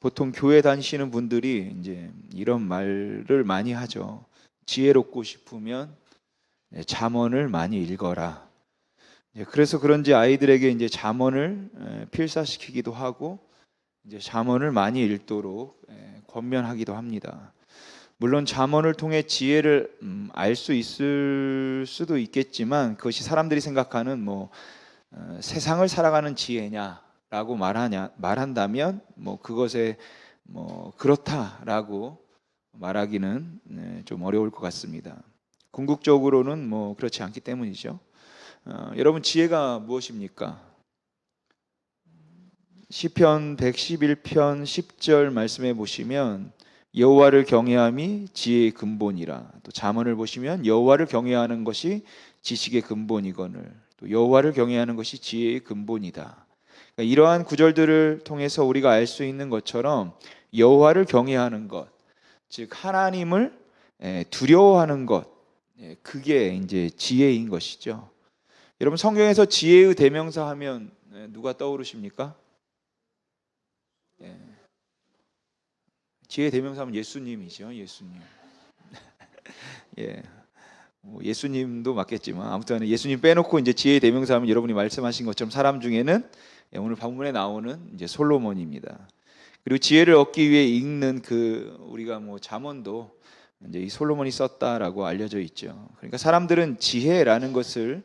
보통 교회 다니시는 분들이 이제 이런 말을 많이 하죠. 지혜롭고 싶으면 잠언을 많이 읽어라. 그래서 그런지 아이들에게 이제 잠언을 필사시키기도 하고 이제 잠언을 많이 읽도록 권면하기도 합니다. 물론 잠언을 통해 지혜를 알 수 있을 수도 있겠지만 그것이 사람들이 생각하는 세상을 살아가는 지혜냐라고 말한다면 그것에 그렇다라고 말하기는 좀 어려울 것 같습니다. 궁극적으로는 그렇지 않기 때문이죠. 여러분, 지혜가 무엇입니까? 시편 111편 10절 말씀해 보시면 여호와를 경외함이 지혜의 근본이라. 또 잠언을 보시면 여호와를 경외하는 것이 지식의 근본이거늘 또 여호와를 경외하는 것이 지혜의 근본이다. 그러니까 이러한 구절들을 통해서 우리가 알 수 있는 것처럼 여호와를 경외하는 것, 즉 하나님을 두려워하는 것, 그게 이제 지혜인 것이죠. 여러분, 성경에서 지혜의 대명사 하면 누가 떠오르십니까? 지혜의 대명사 하면 예수님이죠. 예수님. 예수님도 맞겠지만 아무튼 예수님 빼놓고 이제 지혜의 대명사 하면 여러분이 말씀하신 것처럼 사람 중에는 오늘 본문에 나오는 이제 솔로몬입니다. 그리고 지혜를 얻기 위해 읽는 우리가 잠언도 이제 이 솔로몬이 썼다라고 알려져 있죠. 그러니까 사람들은 지혜라는 것을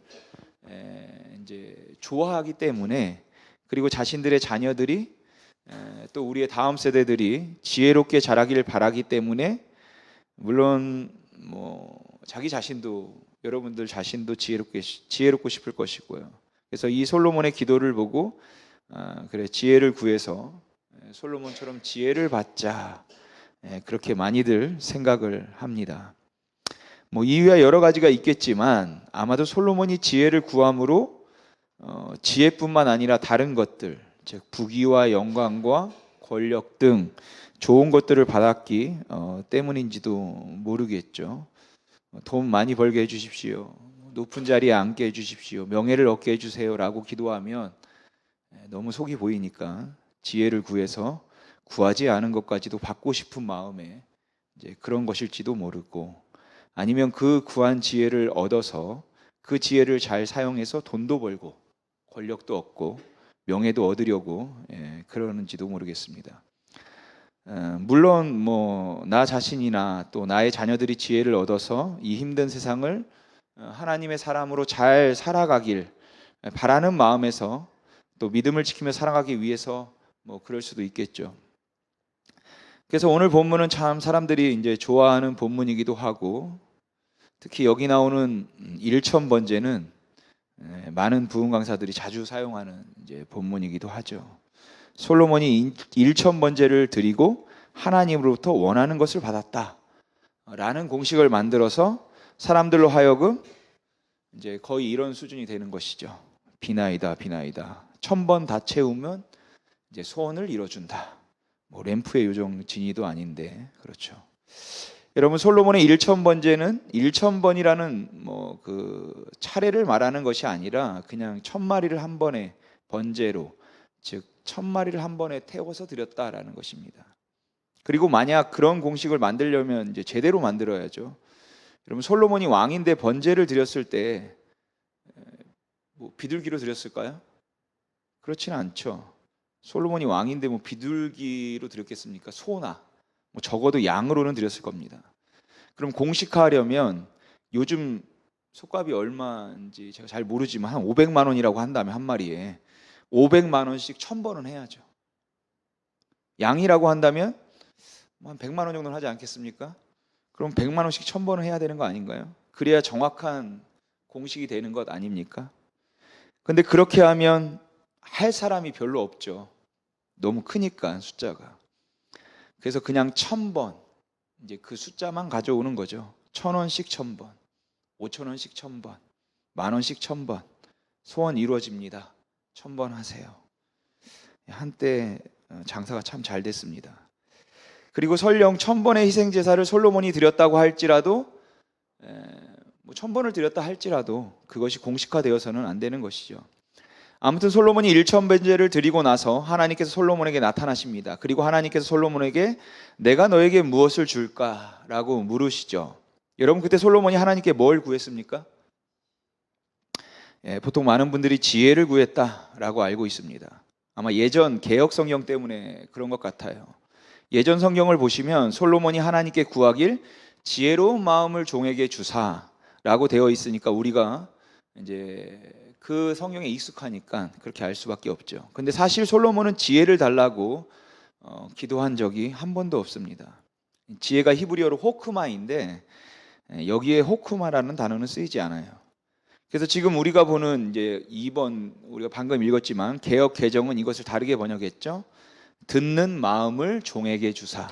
이제 좋아하기 때문에, 그리고 자신들의 자녀들이 또 우리의 다음 세대들이 지혜롭게 자라기를 바라기 때문에, 물론 자기 자신도, 여러분들 자신도 지혜롭고 싶을 것이고요. 그래서 이 솔로몬의 기도를 보고 그래, 지혜를 구해서 솔로몬처럼 지혜를 받자, 그렇게 많이들 생각을 합니다. 이유야 여러 가지가 있겠지만 아마도 솔로몬이 지혜를 구함으로 지혜뿐만 아니라 다른 것들, 즉 부귀와 영광과 권력 등 좋은 것들을 받았기 때문인지도 모르겠죠. 돈 많이 벌게 해주십시오, 높은 자리에 앉게 해주십시오, 명예를 얻게 해주세요라고 기도하면 너무 속이 보이니까 지혜를 구해서 구하지 않은 것까지도 받고 싶은 마음에 이제 그런 것일지도 모르고, 아니면 그 구한 지혜를 얻어서 그 지혜를 잘 사용해서 돈도 벌고 권력도 얻고 명예도 얻으려고 그러는지도 모르겠습니다. 물론 나 자신이나 또 나의 자녀들이 지혜를 얻어서 이 힘든 세상을 하나님의 사람으로 잘 살아가길 바라는 마음에서 또 믿음을 지키며 살아가기 위해서 그럴 수도 있겠죠. 그래서 오늘 본문은 참 사람들이 이제 좋아하는 본문이기도 하고, 특히 여기 나오는 일천번제는 많은 부흥 강사들이 자주 사용하는 이제 본문이기도 하죠. 솔로몬이 일천번제를 드리고 하나님으로부터 원하는 것을 받았다라는 공식을 만들어서 사람들로 하여금 이제 거의 이런 수준이 되는 것이죠. 비나이다, 비나이다. 1000번 다 채우면 이제 소원을 이뤄준다. 램프의 요정 진이도 아닌데, 그렇죠. 여러분, 솔로몬의 1000번제는 1000번이라는 그 차례를 말하는 것이 아니라 그냥 1000마리를 한 번에 번제로, 즉 1000마리를 한 번에 태워서 드렸다라는 것입니다. 그리고 만약 그런 공식을 만들려면 이제 제대로 만들어야죠. 여러분, 솔로몬이 왕인데 번제를 드렸을 때 비둘기로 드렸을까요? 그렇지는 않죠. 솔로몬이 왕인데 비둘기로 드렸겠습니까? 소나 적어도 양으로는 드렸을 겁니다. 그럼 공식화하려면 요즘 솥값이 얼마인지 제가 잘 모르지만 한 500만 원이라고 한다면 한 마리에 500만 원씩 1000번은 해야죠. 양이라고 한다면 한 100만 원 정도는 하지 않겠습니까? 그럼 100만 원씩 1000번은 해야 되는 거 아닌가요? 그래야 정확한 공식이 되는 것 아닙니까? 근데 그렇게 하면 할 사람이 별로 없죠. 너무 크니까 숫자가. 그래서 그냥 1000번, 이제 그 숫자만 가져오는 거죠. 1000원씩 1000번, 5000원씩 1000번, 만원씩 1000번. 소원 이루어집니다. 1000번 하세요. 한때 장사가 참 잘 됐습니다. 그리고 설령 1000번의 희생제사를 솔로몬이 드렸다고 할지라도 1000번을 드렸다 할지라도 그것이 공식화되어서는 안 되는 것이죠. 아무튼 솔로몬이 일천번제를 드리고 나서 하나님께서 솔로몬에게 나타나십니다. 그리고 하나님께서 솔로몬에게 내가 너에게 무엇을 줄까라고 물으시죠. 여러분, 그때 솔로몬이 하나님께 뭘 구했습니까? 보통 많은 분들이 지혜를 구했다라고 알고 있습니다. 아마 예전 개역 성경 때문에 그런 것 같아요. 예전 성경을 보시면 솔로몬이 하나님께 구하길 지혜로운 마음을 종에게 주사라고 되어 있으니까 우리가 이제 그 성경에 익숙하니까 그렇게 알 수밖에 없죠. 근데 사실 솔로몬은 지혜를 달라고 기도한 적이 한 번도 없습니다. 지혜가 히브리어로 호크마인데 여기에 호크마라는 단어는 쓰이지 않아요. 그래서 지금 우리가 보는 이제 2번 우리가 방금 읽었지만 개역 개정은 이것을 다르게 번역했죠. 듣는 마음을 종에게 주사.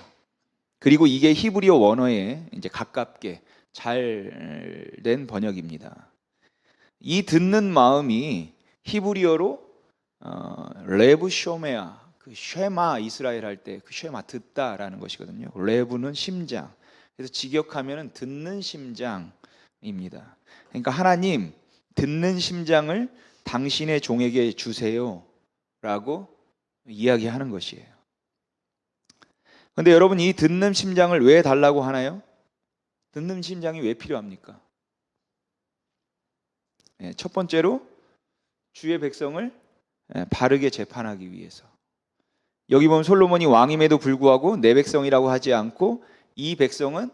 그리고 이게 히브리어 원어에 이제 가깝게 잘 된 번역입니다. 이 듣는 마음이 히브리어로 레브 쇼메아, 그 쉐마 이스라엘 할 때 그 쉐마 듣다라는 것이거든요. 레브는 심장. 그래서 직역하면은 듣는 심장입니다. 그러니까 하나님 듣는 심장을 당신의 종에게 주세요라고 이야기하는 것이에요. 그런데 여러분, 이 듣는 심장을 왜 달라고 하나요? 듣는 심장이 왜 필요합니까? 첫 번째로 주의 백성을 바르게 재판하기 위해서. 여기 보면 솔로몬이 왕임에도 불구하고 내 백성이라고 하지 않고 이 백성은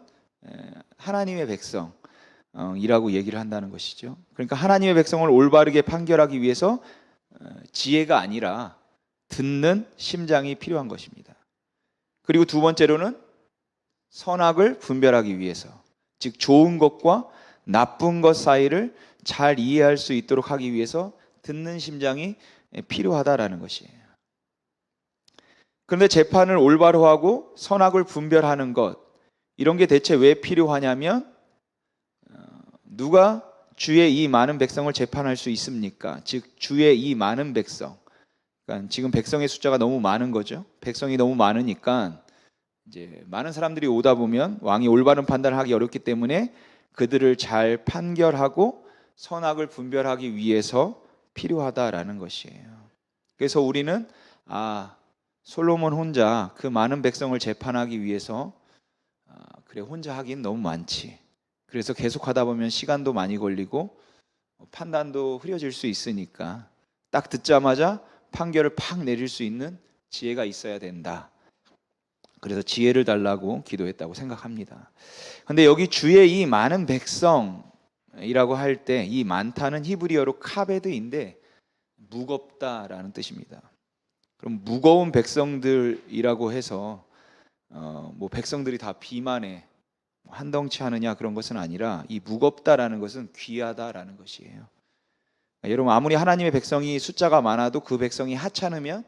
하나님의 백성이라고 얘기를 한다는 것이죠. 그러니까 하나님의 백성을 올바르게 판결하기 위해서 지혜가 아니라 듣는 심장이 필요한 것입니다. 그리고 두 번째로는 선악을 분별하기 위해서, 즉 좋은 것과 나쁜 것 사이를 잘 이해할 수 있도록 하기 위해서 듣는 심장이 필요하다라는 것이에요. 그런데 재판을 올바로 하고 선악을 분별하는 것, 이런 게 대체 왜 필요하냐면 누가 주의 이 많은 백성을 재판할 수 있습니까? 즉 주의 이 많은 백성, 그러니까 지금 백성의 숫자가 너무 많은 거죠. 백성이 너무 많으니까 이제 많은 사람들이 오다 보면 왕이 올바른 판단을 하기 어렵기 때문에 그들을 잘 판결하고 선악을 분별하기 위해서 필요하다라는 것이에요. 그래서 우리는 솔로몬 혼자 그 많은 백성을 재판하기 위해서 그래 혼자 하긴 너무 많지. 그래서 계속 하다 보면 시간도 많이 걸리고 판단도 흐려질 수 있으니까 딱 듣자마자 판결을 팍 내릴 수 있는 지혜가 있어야 된다. 그래서 지혜를 달라고 기도했다고 생각합니다. 그런데 여기 주의 이 많은 백성이라고 할 때 이 많다는 히브리어로 카베드인데 무겁다라는 뜻입니다. 그럼 무거운 백성들이라고 해서 뭐 백성들이 다 비만에 한 덩치 하느냐 그런 것은 아니라 이 무겁다라는 것은 귀하다라는 것이에요. 여러분, 아무리 하나님의 백성이 숫자가 많아도 그 백성이 하찮으면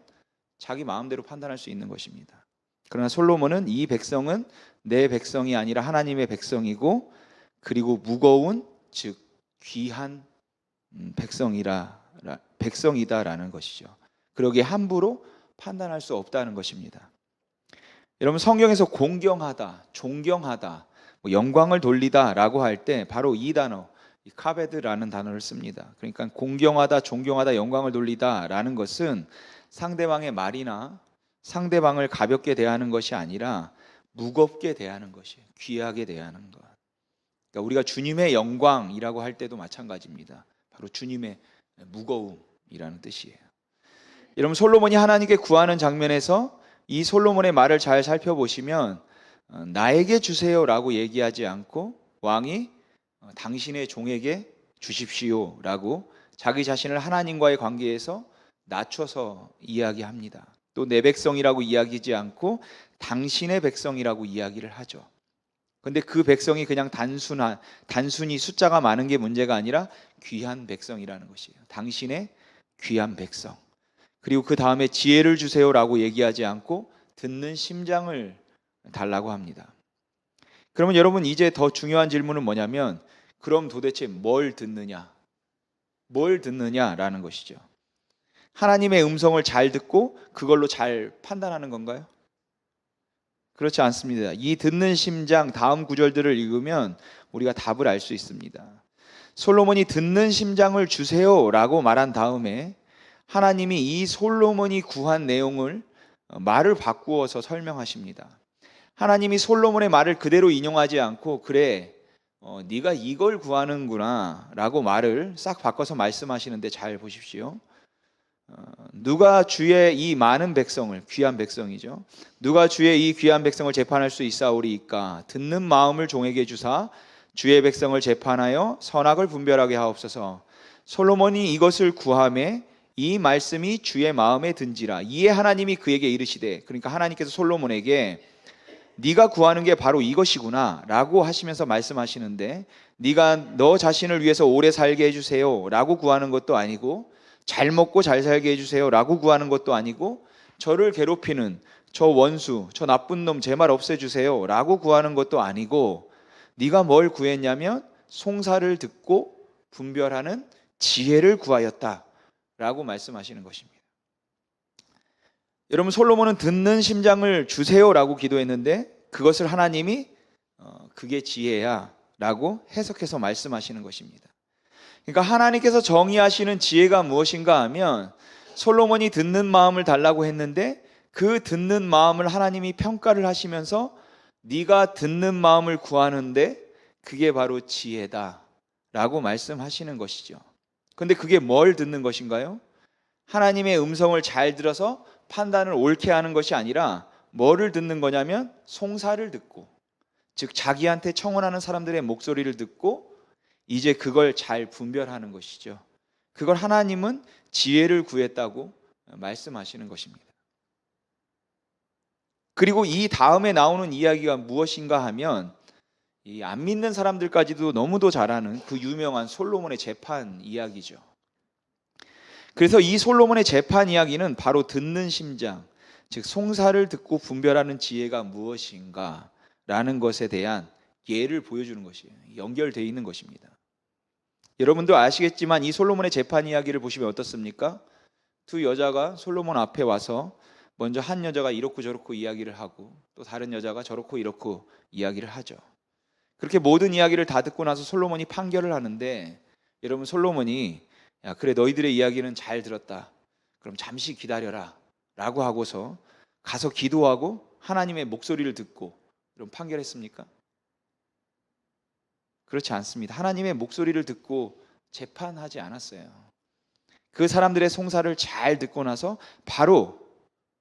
자기 마음대로 판단할 수 있는 것입니다. 그러나 솔로몬은 이 백성은 내 백성이 아니라 하나님의 백성이고 그리고 무거운 즉 귀한 백성이다라는 것이죠. 그러기에 함부로 판단할 수 없다는 것입니다. 여러분, 성경에서 공경하다, 존경하다, 영광을 돌리다라고 할 때 바로 이 단어, 이 카베드라는 단어를 씁니다. 그러니까 공경하다, 존경하다, 영광을 돌리다라는 것은 상대방의 말이나 상대방을 가볍게 대하는 것이 아니라 무겁게 대하는 것이에요. 귀하게 대하는 것. 그러니까 우리가 주님의 영광이라고 할 때도 마찬가지입니다. 바로 주님의 무거움이라는 뜻이에요. 여러분, 솔로몬이 하나님께 구하는 장면에서 이 솔로몬의 말을 잘 살펴보시면 나에게 주세요라고 얘기하지 않고 왕이 당신의 종에게 주십시오라고 자기 자신을 하나님과의 관계에서 낮춰서 이야기합니다. 또 내 백성이라고 이야기하지 않고 당신의 백성이라고 이야기를 하죠. 그런데 그 백성이 그냥 단순히 숫자가 많은 게 문제가 아니라 귀한 백성이라는 것이에요. 당신의 귀한 백성. 그리고 그 다음에 지혜를 주세요라고 얘기하지 않고 듣는 심장을 달라고 합니다. 그러면 여러분, 이제 더 중요한 질문은 뭐냐면 그럼 도대체 뭘 듣느냐? 뭘 듣느냐라는 것이죠. 하나님의 음성을 잘 듣고 그걸로 잘 판단하는 건가요? 그렇지 않습니다. 이 듣는 심장 다음 구절들을 읽으면 우리가 답을 알 수 있습니다. 솔로몬이 듣는 심장을 주세요라고 말한 다음에 하나님이 이 솔로몬이 구한 내용을 말을 바꾸어서 설명하십니다. 하나님이 솔로몬의 말을 그대로 인용하지 않고 그래 네가 이걸 구하는구나 라고 말을 싹 바꿔서 말씀하시는데 잘 보십시오. 누가 주의 이 많은 백성을, 귀한 백성이죠, 누가 주의 이 귀한 백성을 재판할 수 있사오리이까? 듣는 마음을 종에게 주사 주의 백성을 재판하여 선악을 분별하게 하옵소서. 솔로몬이 이것을 구하매 이 말씀이 주의 마음에 든지라. 이에 하나님이 그에게 이르시되, 그러니까 하나님께서 솔로몬에게 네가 구하는 게 바로 이것이구나 라고 하시면서 말씀하시는데, 네가 너 자신을 위해서 오래 살게 해주세요 라고 구하는 것도 아니고, 잘 먹고 잘 살게 해주세요 라고 구하는 것도 아니고, 저를 괴롭히는 저 원수, 저 나쁜 놈 제 말 없애주세요 라고 구하는 것도 아니고, 네가 뭘 구했냐면 송사를 듣고 분별하는 지혜를 구하였다 라고 말씀하시는 것입니다. 여러분, 솔로몬은 듣는 심장을 주세요 라고 기도했는데 그것을 하나님이 그게 지혜야 라고 해석해서 말씀하시는 것입니다. 그러니까 하나님께서 정의하시는 지혜가 무엇인가 하면, 솔로몬이 듣는 마음을 달라고 했는데 그 듣는 마음을 하나님이 평가를 하시면서 네가 듣는 마음을 구하는데 그게 바로 지혜다 라고 말씀하시는 것이죠. 근데 그게 뭘 듣는 것인가요? 하나님의 음성을 잘 들어서 판단을 옳게 하는 것이 아니라 뭐를 듣는 거냐면 송사를 듣고, 즉 자기한테 청혼하는 사람들의 목소리를 듣고 이제 그걸 잘 분별하는 것이죠. 그걸 하나님은 지혜를 구했다고 말씀하시는 것입니다. 그리고 이 다음에 나오는 이야기가 무엇인가 하면, 이 안 믿는 사람들까지도 너무도 잘 아는 그 유명한 솔로몬의 재판 이야기죠. 그래서 이 솔로몬의 재판 이야기는 바로 듣는 심장, 즉 송사를 듣고 분별하는 지혜가 무엇인가 라는 것에 대한 예를 보여주는 것이에요. 연결되어 있는 것입니다. 여러분도 아시겠지만 이 솔로몬의 재판 이야기를 보시면 어떻습니까? 두 여자가 솔로몬 앞에 와서 먼저 한 여자가 이렇고 저렇고 이야기를 하고 또 다른 여자가 저렇고 이렇고 이야기를 하죠. 그렇게 모든 이야기를 다 듣고 나서 솔로몬이 판결을 하는데, 여러분, 솔로몬이 야, 그래, 너희들의 이야기는 잘 들었다, 그럼 잠시 기다려라 라고 하고서 가서 기도하고 하나님의 목소리를 듣고 그럼 판결했습니까? 그렇지 않습니다. 하나님의 목소리를 듣고 재판하지 않았어요. 그 사람들의 송사를 잘 듣고 나서 바로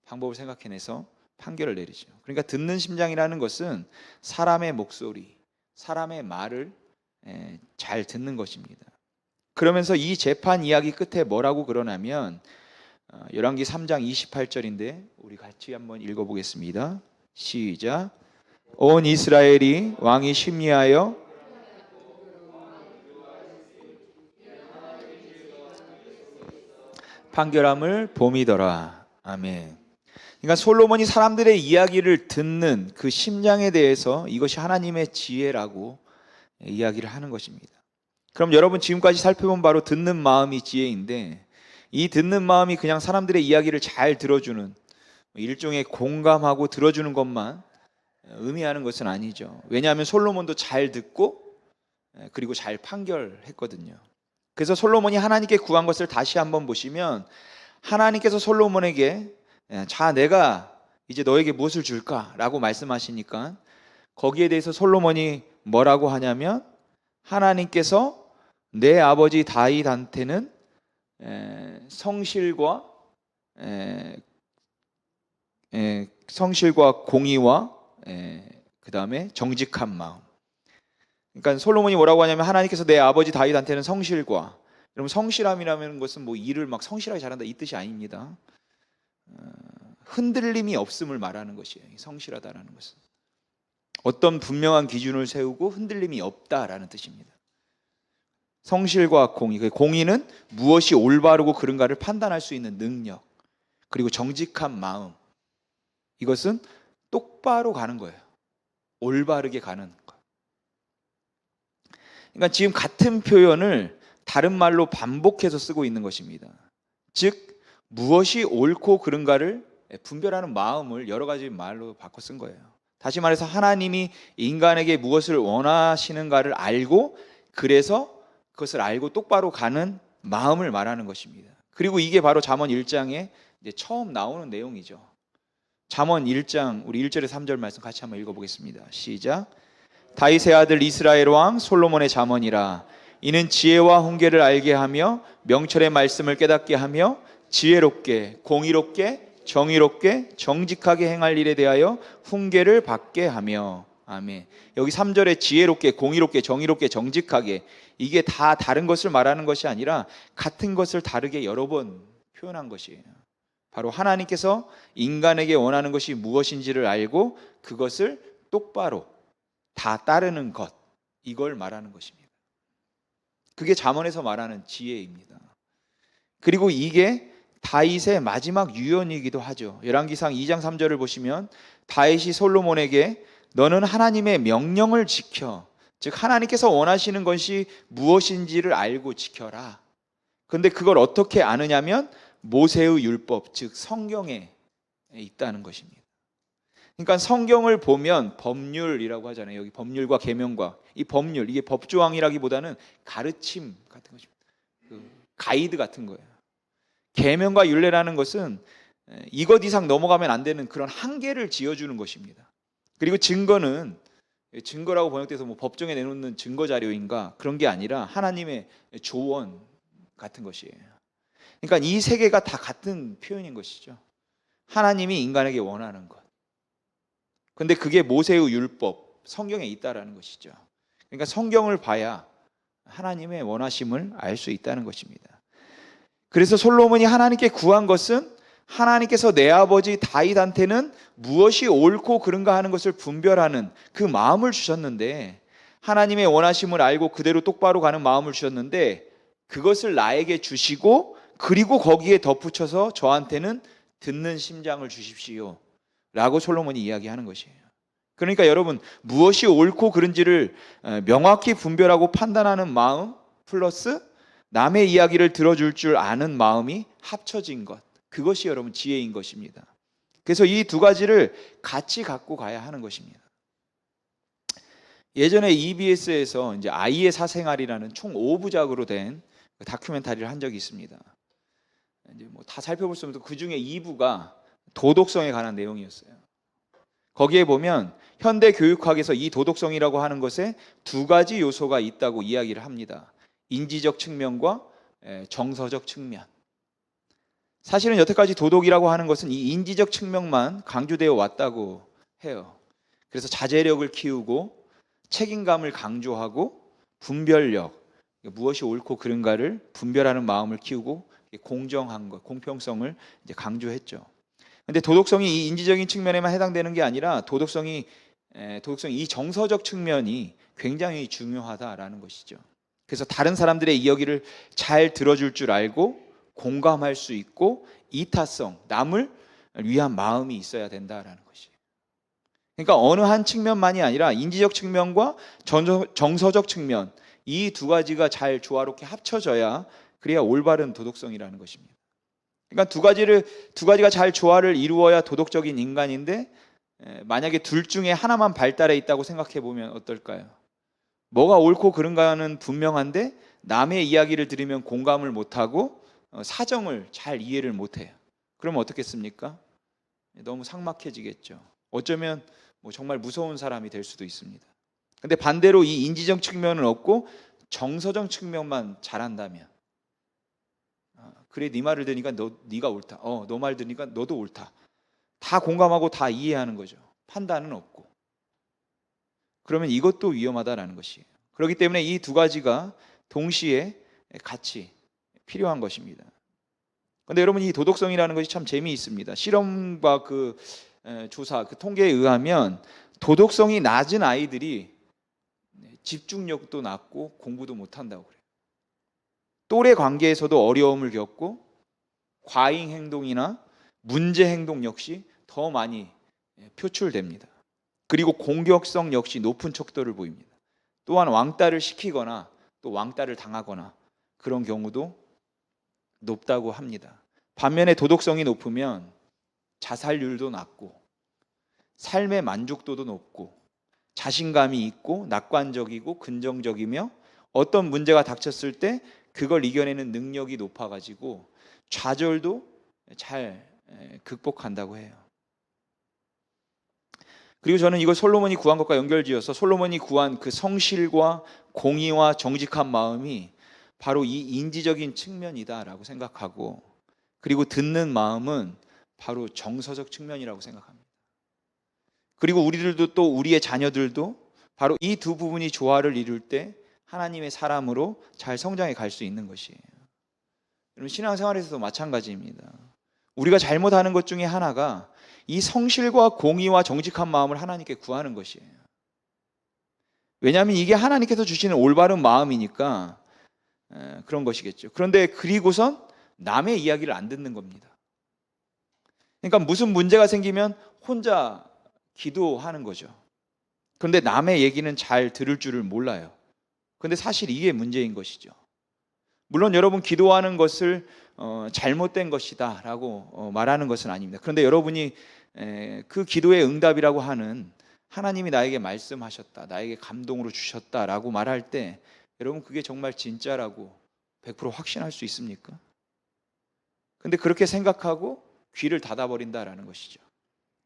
방법을 생각해내서 판결을 내리죠. 그러니까 듣는 심장이라는 것은 사람의 목소리, 사람의 말을 잘 듣는 것입니다. 그러면서 이 재판 이야기 끝에 뭐라고 그러냐면, 열왕기 3장 28절인데 우리 같이 한번 읽어보겠습니다. 시작. 온 이스라엘이 왕이 심리하여 판결함을 봄이더라. 아멘. 그러니까 솔로몬이 사람들의 이야기를 듣는 그 심장에 대해서 이것이 하나님의 지혜라고 이야기를 하는 것입니다. 그럼 여러분, 지금까지 살펴본 바로 듣는 마음이 지혜인데, 이 듣는 마음이 그냥 사람들의 이야기를 잘 들어주는, 일종의 공감하고 들어주는 것만 의미하는 것은 아니죠. 왜냐하면 솔로몬도 잘 듣고 그리고 잘 판결했거든요. 그래서 솔로몬이 하나님께 구한 것을 다시 한번 보시면, 하나님께서 솔로몬에게 자, 내가 이제 너에게 무엇을 줄까? 라고 말씀하시니까 거기에 대해서 솔로몬이 뭐라고 하냐면, 하나님께서 내 아버지 다윗한테는 성실과 공의와 그 다음에 정직한 마음. 그러니까 솔로몬이 뭐라고 하냐면, 하나님께서 내 아버지 다윗한테는 성실과, 여러분, 성실함이라는 것은 뭐 일을 막 성실하게 잘한다 이 뜻이 아닙니다. 흔들림이 없음을 말하는 것이에요. 성실하다라는 것은 어떤 분명한 기준을 세우고 흔들림이 없다라는 뜻입니다. 성실과 공의, 공의는 무엇이 올바르고 그른가를 판단할 수 있는 능력, 그리고 정직한 마음, 이것은 똑바로 가는 거예요. 올바르게 가는 것. 그러니까 지금 같은 표현을 다른 말로 반복해서 쓰고 있는 것입니다. 즉, 무엇이 옳고 그른가를 분별하는 마음을 여러 가지 말로 바꿔 쓴 거예요. 다시 말해서 하나님이 인간에게 무엇을 원하시는가를 알고, 그래서 그것을 알고 똑바로 가는 마음을 말하는 것입니다. 그리고 이게 바로 잠언 1장에 이제 처음 나오는 내용이죠. 잠언 1장 우리 1절에 3절 말씀 같이 한번 읽어보겠습니다. 시작. 다윗의 아들 이스라엘 왕 솔로몬의 잠언이라. 이는 지혜와 훈계를 알게 하며 명철의 말씀을 깨닫게 하며 지혜롭게 공의롭게 정의롭게 정직하게 행할 일에 대하여 훈계를 받게 하며. 아멘. 여기 3절에 지혜롭게 공의롭게 정의롭게 정직하게, 이게 다 다른 것을 말하는 것이 아니라 같은 것을 다르게 여러 번 표현한 것이에요. 바로 하나님께서 인간에게 원하는 것이 무엇인지를 알고 그것을 똑바로 다 따르는 것, 이걸 말하는 것입니다. 그게 잠언에서 말하는 지혜입니다. 그리고 이게 다윗의 마지막 유언이기도 하죠. 열왕기상 2장 3절을 보시면 다윗이 솔로몬에게 너는 하나님의 명령을 지켜, 즉 하나님께서 원하시는 것이 무엇인지를 알고 지켜라. 그런데 그걸 어떻게 아느냐면 모세의 율법, 즉 성경에 있다는 것입니다. 그러니까 성경을 보면 법률이라고 하잖아요. 여기 법률과 계명과, 이 법률, 이게 법조항이라기보다는 가르침 같은 것입니다. 가이드 같은 거예요. 계명과 율례라는 것은 이것 이상 넘어가면 안 되는 그런 한계를 지어주는 것입니다. 그리고 증거는, 증거라고 번역돼서 뭐 법정에 내놓는 증거 자료인가, 그런 게 아니라 하나님의 조언 같은 것이에요. 그러니까 이 세 개가 다 같은 표현인 것이죠. 하나님이 인간에게 원하는 것. 근데 그게 모세의 율법, 성경에 있다라는 것이죠. 그러니까 성경을 봐야 하나님의 원하심을 알 수 있다는 것입니다. 그래서 솔로몬이 하나님께 구한 것은 하나님께서 내 아버지 다윗한테는 무엇이 옳고 그른가 하는 것을 분별하는 그 마음을 주셨는데, 하나님의 원하심을 알고 그대로 똑바로 가는 마음을 주셨는데, 그것을 나에게 주시고 그리고 거기에 덧붙여서 저한테는 듣는 심장을 주십시오 라고 솔로몬이 이야기하는 것이에요. 그러니까 여러분, 무엇이 옳고 그른지를 명확히 분별하고 판단하는 마음 플러스 남의 이야기를 들어줄 줄 아는 마음이 합쳐진 것, 그것이 여러분 지혜인 것입니다. 그래서 이 두 가지를 같이 갖고 가야 하는 것입니다. 예전에 EBS에서 이제 아이의 사생활이라는 총 5부작으로 된 다큐멘터리를 한 적이 있습니다. 이제 뭐 다 살펴볼 수 없는데 그 중에 2부가 도덕성에 관한 내용이었어요. 거기에 보면 현대 교육학에서 이 도덕성이라고 하는 것에 두 가지 요소가 있다고 이야기를 합니다. 인지적 측면과 정서적 측면. 사실은 여태까지 도덕이라고 하는 것은 이 인지적 측면만 강조되어 왔다고 해요. 그래서 자제력을 키우고 책임감을 강조하고 분별력, 무엇이 옳고 그른가를 분별하는 마음을 키우고 공정한 것, 공평성을 이제 강조했죠. 근데 도덕성이 이 인지적인 측면에만 해당되는 게 아니라 도덕성이 이 정서적 측면이 굉장히 중요하다라는 것이죠. 그래서 다른 사람들의 이야기를 잘 들어줄 줄 알고 공감할 수 있고 이타성, 남을 위한 마음이 있어야 된다라는 것이에요. 그러니까 어느 한 측면만이 아니라 인지적 측면과 정서적 측면, 이 두 가지가 잘 조화롭게 합쳐져야 그래야 올바른 도덕성이라는 것입니다. 그러니까 두 가지가 잘 조화를 이루어야 도덕적인 인간인데, 만약에 둘 중에 하나만 발달해 있다고 생각해 보면 어떨까요? 뭐가 옳고 그른가는 분명한데 남의 이야기를 들으면 공감을 못하고 사정을 잘 이해를 못해요. 그러면 어떻겠습니까? 너무 삭막해지겠죠. 어쩌면 뭐 정말 무서운 사람이 될 수도 있습니다. 근데 반대로 이 인지적 측면은 없고 정서적 측면만 잘한다면, 그래 네 말을 들으니까 네가 옳다. 너 말 들으니까 너도 옳다. 다 공감하고 다 이해하는 거죠. 판단은 없고. 그러면 이것도 위험하다라는 것이에요. 그렇기 때문에 이 두 가지가 동시에 같이 필요한 것입니다. 그런데 여러분, 이 도덕성이라는 것이 참 재미있습니다. 실험과 조사, 통계에 의하면 도덕성이 낮은 아이들이 집중력도 낮고 공부도 못한다고 그래요. 또래 관계에서도 어려움을 겪고 과잉 행동이나 문제 행동 역시 더 많이 표출됩니다. 그리고 공격성 역시 높은 척도를 보입니다. 또한 왕따를 시키거나 또 왕따를 당하거나 그런 경우도 높다고 합니다. 반면에 도덕성이 높으면 자살률도 낮고 삶의 만족도도 높고 자신감이 있고 낙관적이고 긍정적이며 어떤 문제가 닥쳤을 때 그걸 이겨내는 능력이 높아가지고 좌절도 잘 극복한다고 해요. 그리고 저는 이걸 솔로몬이 구한 것과 연결지어서 솔로몬이 구한 그 성실과 공의와 정직한 마음이 바로 이 인지적인 측면이다라고 생각하고, 그리고 듣는 마음은 바로 정서적 측면이라고 생각합니다. 그리고 우리들도 또 우리의 자녀들도 바로 이 두 부분이 조화를 이룰 때 하나님의 사람으로 잘 성장해 갈 수 있는 것이에요. 여러분, 신앙생활에서도 마찬가지입니다. 우리가 잘못하는 것 중에 하나가 이 성실과 공의와 정직한 마음을 하나님께 구하는 것이에요. 왜냐하면 이게 하나님께서 주시는 올바른 마음이니까 그런 것이겠죠. 그런데 그리고선 남의 이야기를 안 듣는 겁니다. 그러니까 무슨 문제가 생기면 혼자 기도하는 거죠. 그런데 남의 얘기는 잘 들을 줄을 몰라요. 그런데 사실 이게 문제인 것이죠. 물론 여러분, 기도하는 것을 잘못된 것이다 라고 말하는 것은 아닙니다. 그런데 여러분이 그 기도의 응답이라고 하는 하나님이 나에게 말씀하셨다, 나에게 감동으로 주셨다 라고 말할 때 여러분, 그게 정말 진짜라고 100% 확신할 수 있습니까? 근데 그렇게 생각하고 귀를 닫아버린다라는 것이죠.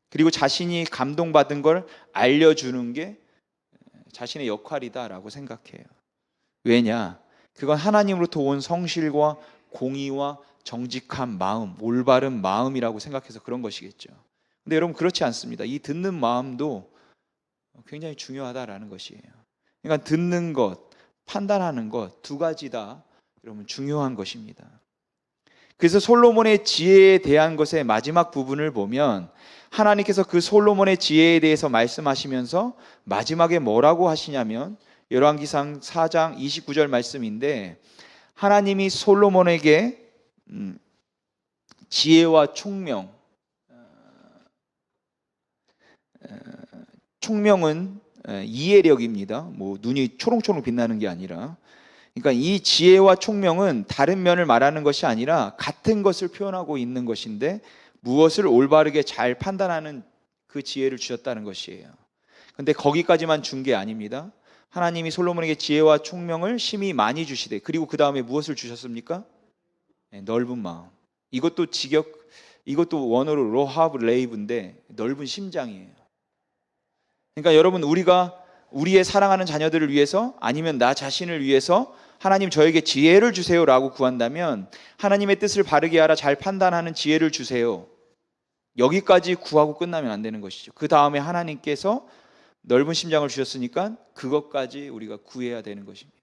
그리고 자신이 감동받은 걸 알려주는 게 자신의 역할이다라고 생각해요. 왜냐? 그건 하나님으로부터 온 성실과 공의와 정직한 마음, 올바른 마음이라고 생각해서 그런 것이겠죠. 근데 여러분, 그렇지 않습니다. 이 듣는 마음도 굉장히 중요하다라는 것이에요. 그러니까 듣는 것, 판단하는 것 두 가지 다 여러분 중요한 것입니다. 그래서 솔로몬의 지혜에 대한 것의 마지막 부분을 보면 하나님께서 그 솔로몬의 지혜에 대해서 말씀하시면서 마지막에 뭐라고 하시냐면 열왕기상 4장 29절 말씀인데, 하나님이 솔로몬에게 지혜와 총명, 총명은 이해력입니다. 뭐 눈이 초롱초롱 빛나는 게 아니라, 그러니까 이 지혜와 총명은 다른 면을 말하는 것이 아니라 같은 것을 표현하고 있는 것인데, 무엇을 올바르게 잘 판단하는 그 지혜를 주셨다는 것이에요. 근데 거기까지만 준 게 아닙니다. 하나님이 솔로몬에게 지혜와 총명을 심히 많이 주시되, 그리고 그 다음에 무엇을 주셨습니까? 넓은 마음. 이것도 원어로 로하브 레이브인데 넓은 심장이에요. 그러니까 여러분, 우리가 우리의 사랑하는 자녀들을 위해서, 아니면 나 자신을 위해서 하나님 저에게 지혜를 주세요라고 구한다면 하나님의 뜻을 바르게 알아 잘 판단하는 지혜를 주세요, 여기까지 구하고 끝나면 안 되는 것이죠. 그 다음에 하나님께서 넓은 심장을 주셨으니까 그것까지 우리가 구해야 되는 것입니다.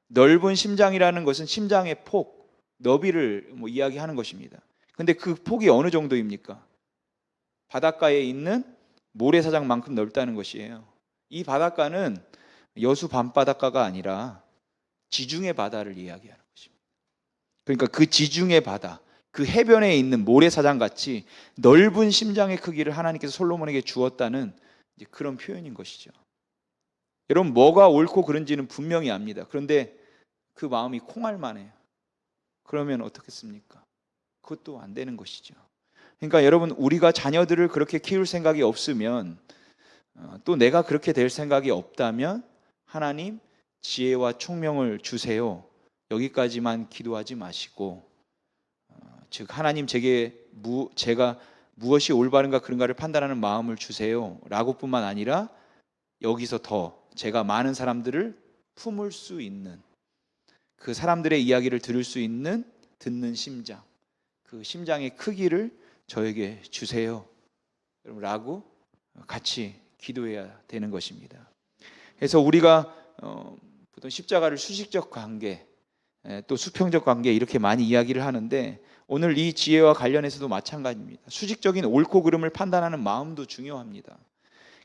넓은 심장이라는 것은 심장의 폭, 너비를 이야기하는 것입니다. 근데 그 폭이 어느 정도입니까? 바닷가에 있는 모래사장만큼 넓다는 것이에요. 이 바닷가는 여수 밤바닷가가 아니라 지중해 바다를 이야기하는 것입니다. 그러니까 그 지중해 바다, 그 해변에 있는 모래사장 같이 넓은 심장의 크기를 하나님께서 솔로몬에게 주었다는 그런 표현인 것이죠. 여러분, 뭐가 옳고 그른지는 분명히 압니다. 그런데 그 마음이 콩알만해요. 그러면 어떻겠습니까? 그것도 안 되는 것이죠. 그러니까 여러분, 우리가 자녀들을 그렇게 키울 생각이 없으면, 또 내가 그렇게 될 생각이 없다면 하나님 지혜와 총명을 주세요, 여기까지만 기도하지 마시고, 즉 하나님 제가 무엇이 올바른가 그른가를 판단하는 마음을 주세요 라고 뿐만 아니라, 여기서 더 제가 많은 사람들을 품을 수 있는, 그 사람들의 이야기를 들을 수 있는 듣는 심장, 그 심장의 크기를 저에게 주세요 라고 같이 기도해야 되는 것입니다. 그래서 우리가 보통 십자가를 수식적 관계, 또 수평적 관계 이렇게 많이 이야기를 하는데, 오늘 이 지혜와 관련해서도 마찬가지입니다. 수직적인 옳고 그름을 판단하는 마음도 중요합니다.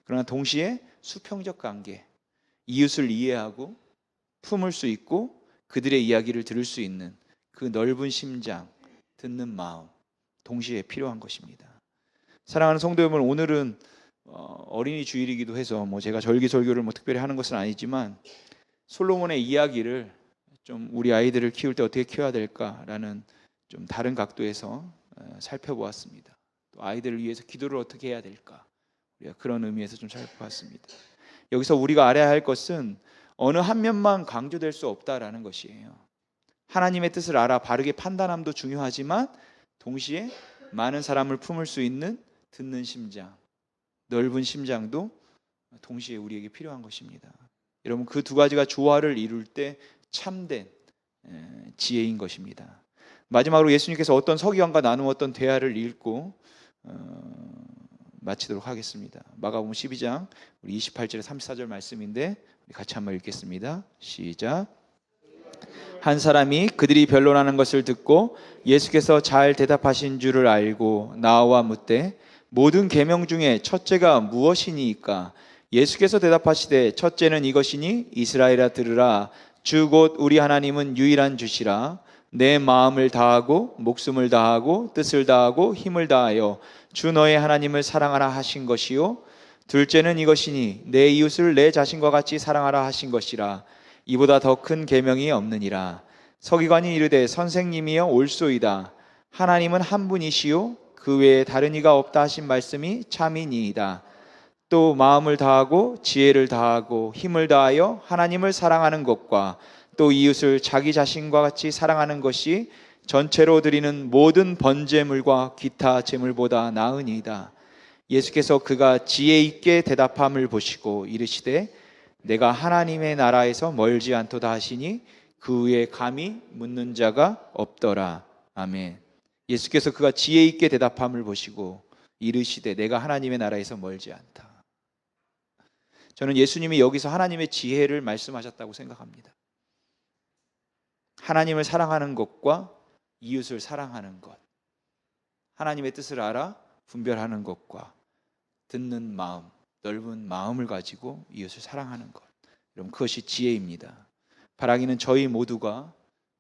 그러나 동시에 수평적 관계, 이웃을 이해하고 품을 수 있고 그들의 이야기를 들을 수 있는 그 넓은 심장, 듣는 마음 동시에 필요한 것입니다. 사랑하는 성도 여러분, 오늘은 어린이 주일이기도 해서 제가 절기설교를 특별히 하는 것은 아니지만, 솔로몬의 이야기를 좀 우리 아이들을 키울 때 어떻게 키워야 될까라는 좀 다른 각도에서 살펴보았습니다. 또 아이들을 위해서 기도를 어떻게 해야 될까, 우리가 그런 의미에서 좀 살펴보았습니다. 여기서 우리가 알아야 할 것은 어느 한 면만 강조될 수 없다라는 것이에요. 하나님의 뜻을 알아 바르게 판단함도 중요하지만 동시에 많은 사람을 품을 수 있는 듣는 심장, 넓은 심장도 동시에 우리에게 필요한 것입니다. 여러분, 그 두 가지가 조화를 이룰 때 참된 지혜인 것입니다. 마지막으로 예수님께서 어떤 서기관과 나누었던 대화를 읽고 마치도록 하겠습니다. 마가복음 12장 우리 28절에 34절 말씀인데 우리 같이 한번 읽겠습니다. 시작. 한 사람이 그들이 변론하는 것을 듣고 예수께서 잘 대답하신 줄을 알고 나와 묻되 모든 계명 중에 첫째가 무엇이니이까? 예수께서 대답하시되 첫째는 이것이니 이스라엘아 들으라. 주 곧 우리 하나님은 유일한 주시라. 내 마음을 다하고 목숨을 다하고 뜻을 다하고 힘을 다하여 주 너의 하나님을 사랑하라 하신 것이요. 둘째는 이것이니 내 이웃을 내 자신과 같이 사랑하라 하신 것이라. 이보다 더 큰 계명이 없느니라. 서기관이 이르되 선생님이여 옳소이다. 하나님은 한 분이시요 그 외에 다른 이가 없다 하신 말씀이 참이니이다. 또 마음을 다하고 지혜를 다하고 힘을 다하여 하나님을 사랑하는 것과 또 이웃을 자기 자신과 같이 사랑하는 것이 전체로 드리는 모든 번제물과 기타 제물보다 나으니이다. 예수께서 그가 지혜 있게 대답함을 보시고 이르시되 내가 하나님의 나라에서 멀지 않도다 하시니 그 후에 감히 묻는 자가 없더라. 아멘. 예수께서 그가 지혜 있게 대답함을 보시고 이르시되 내가 하나님의 나라에서 멀지 않다. 저는 예수님이 여기서 하나님의 지혜를 말씀하셨다고 생각합니다. 하나님을 사랑하는 것과 이웃을 사랑하는 것, 하나님의 뜻을 알아 분별하는 것과 듣는 마음, 넓은 마음을 가지고 이웃을 사랑하는 것, 여러분 그것이 지혜입니다. 바라기는 저희 모두가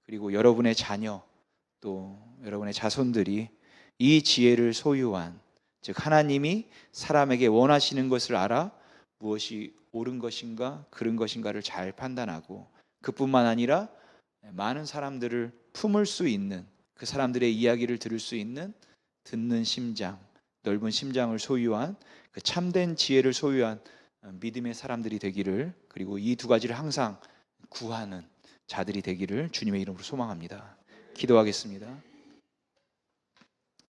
그리고 여러분의 자녀 또 여러분의 자손들이 이 지혜를 소유한, 즉 하나님이 사람에게 원하시는 것을 알아 무엇이 옳은 것인가 그른 것인가를 잘 판단하고 그뿐만 아니라 많은 사람들을 품을 수 있는, 그 사람들의 이야기를 들을 수 있는 듣는 심장, 넓은 심장을 소유한 그 참된 지혜를 소유한 믿음의 사람들이 되기를, 그리고 이 두 가지를 항상 구하는 자들이 되기를 주님의 이름으로 소망합니다. 기도하겠습니다.